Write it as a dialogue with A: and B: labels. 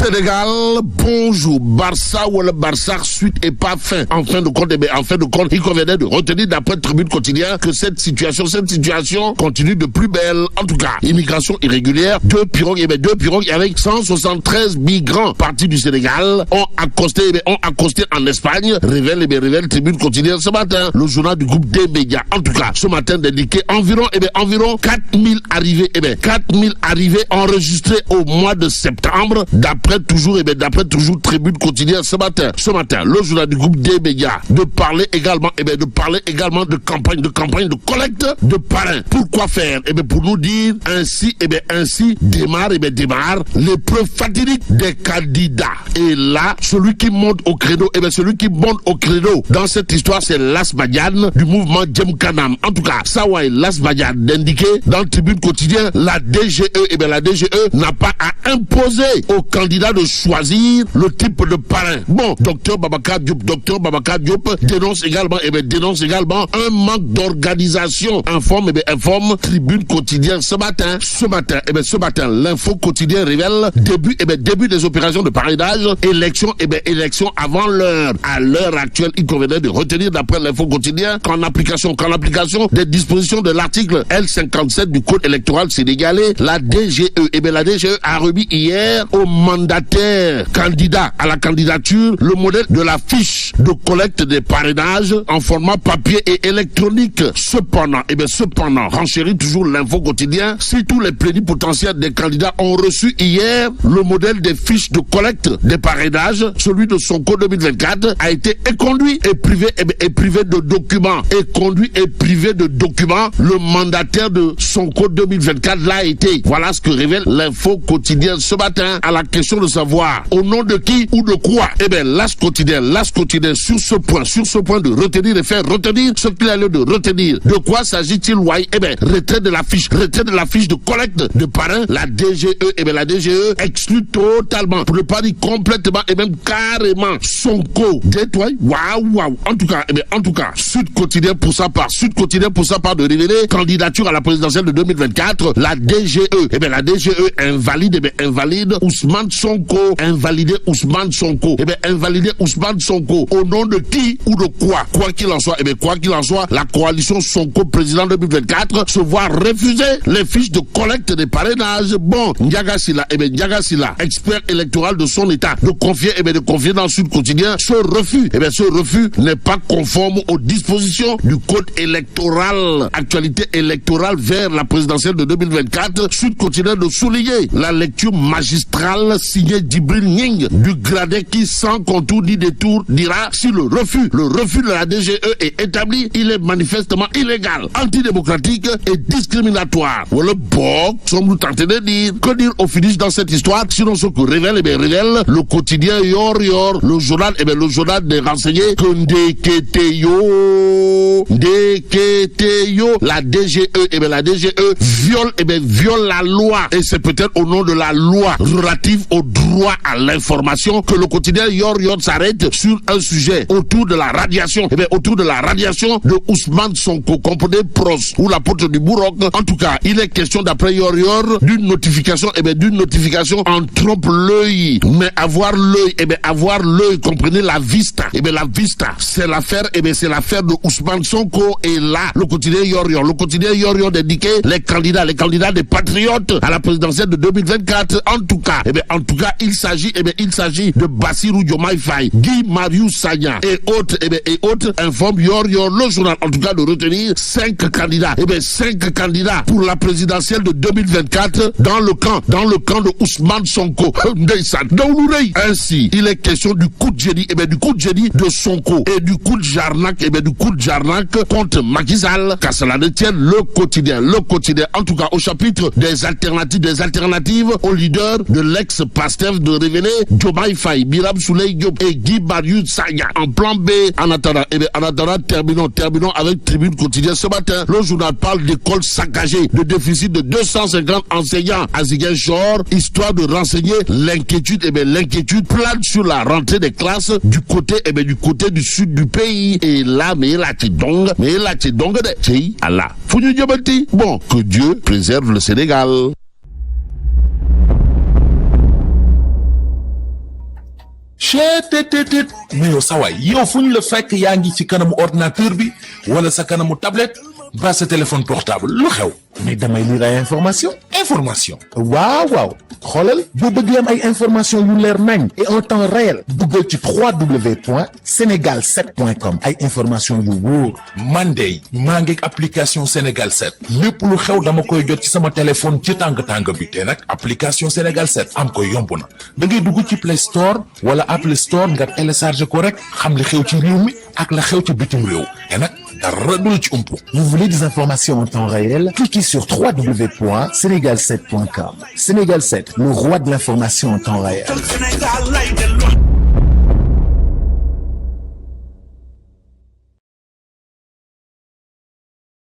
A: Sénégal, bonjour. Barça ou le Barça, suite et pas fin. En fin de compte, il convenait de retenir d'après Tribune Quotidien que cette situation continue de plus belle. En tout cas, immigration irrégulière, deux pirogues avec 173 migrants partis du Sénégal ont accosté en Espagne. Révèle Tribune Quotidien ce matin. Le journal du groupe des médias. En tout cas, ce matin d'indiquer environ 4000 arrivées enregistrées au mois de septembre. D'après toujours Tribune Quotidien ce matin, le journal du groupe des médias de parler également de campagne de collecte de parrains. Pourquoi faire? Pour nous dire ainsi démarre l'épreuve fatidique des candidats. Et là, celui qui monte au credo dans cette histoire, c'est Las Badiane du mouvement Djem Kanam. En tout cas, Sawai Las Badiane d'indiquer dans le Tribune Quotidien, la DGE n'a pas à imposer aux candidats de choisir le type de parrain. Bon, docteur Babacar Diop dénonce également un manque d'organisation. Informe Tribune Quotidien ce matin, l'info quotidien révèle début des opérations de parrainage, élection avant l'heure. À l'heure actuelle, il convenait de retenir d'après l'info quotidien qu'en application des dispositions de l'article L57 du code électoral sénégalais, la DGE a remis hier aux mandataires candidats à la candidature le modèle de la fiche de collecte des parrainages en format papier et électronique. Cependant, renchérit toujours l'info quotidien, si tous les plénipotentiaires des candidats ont reçu hier le modèle des fiches de collecte des parrainages, celui de Sonko 2024 a été éconduit et privé de documents. Le mandataire de Sonko 2024 l'a été. Voilà ce que révèle l'info quotidien ce matin à la question de savoir au nom de qui ou de quoi. L'As quotidien sur ce point de retenir et faire retenir ce qu'il a lieu de retenir. De quoi s'agit-il? Retrait de la fiche de collecte de parrain. La DGE exclut totalement, pour ne pas dire complètement et même carrément, Sonko. Waouh. En tout cas, Sud Quotidien pour sa part de révéler candidature à la présidentielle de 2024. La DGE invalide Ousmane Sonko. Invalider Ousmane Sonko. Au nom de qui ou de quoi? Quoi qu'il en soit, la coalition Sonko président 2024 se voit refuser les fiches de collecte des parrainages. Bon, Ndiaga Sylla, expert électoral de son état, de confier dans Sud Quotidien, ce refus n'est pas conforme aux dispositions du code électoral. Actualité électorale vers la présidentielle de 2024. Sud Quotidien de souligner la lecture magistrale signée Djibril Ning du Gradec qui, sans contour ni détour, dira si le refus de la DGE est établi, il est manifestement illégal, antidémocratique et discriminatoire. Voilà, sommes-nous tentés de dire. Que dire au finish dans cette histoire? Sinon, ce que révèle le quotidien Yor, le journal des renseignés que la DGE viole la loi. Et c'est peut-être au nom de la loi relative au droit à l'information que le quotidien Yor s'arrête sur un sujet autour de la radiation de Ousmane Sonko, comprenez Pros ou la porte du Bourroc. En tout cas, il est question d'après Yor d'une notification en trompe l'œil. Mais avoir l'œil, comprenez la vista. La vista, c'est l'affaire de Ousmane Sonko. Et là, le quotidien Yor d'indiquer les candidats des patriotes à la présidentielle de 2024. En tout cas, il s'agit de Bassirou Diomaye Faye, Guy Marius Sagna et autres, informe Yor, le journal, en tout cas de retenir 5 candidats pour la présidentielle de 2024 dans le camp de Ousmane Sonko. Ainsi, il est question du coup de génie, de Sonko et du coup de Jarnac, contre Macky Sall. Qu'à cela ne tienne, le quotidien, en tout cas au chapitre des alternatives au leader de l'ex-Pastef de révéler Diomaye Faye, Birame Souleye Diop et Guy Marius Sagna en plan B. En attendant, terminons avec Tribune Quotidien ce matin. Le journal parle d'écoles saccagées, de déficit de 250 enseignants à Ziguinchor, histoire de renseigner l'inquiétude plane sur la rentrée des classes du côté du sud du pays. Et là, mais là, tu donc de Tchei, Allah. Bon, que Dieu préserve. préserve le Sénégal.
B: cheetetetet mais yow sawaay yow fu ñu la fekk yaa ngi ci kanamu ordinateur bi wala sa kanamu tablette ba sa téléphone portable lu xew mais damay lire ay information waaw xoolal boo bëgg am ay information yu leer nañ et en temps réel duggal ci www.senegal7.com ay information yu wóor man de maa ngi application Sénégal 7 lépp lu xew dama koy jot ci sama téléphone ci tàng bi te nag application Sénégal 7 am ko yomb na da ngay dugg ci Play Store wala Apple Store nga télécharger ko rek xam li xew ci réew mi ak la xew ci bitim réew te nag dara du la ci umpu. Vous voulez des informations en temps réel? Cliquez sur www.senegal7.com. Sénégal 7, le roi de l'information en temps réel.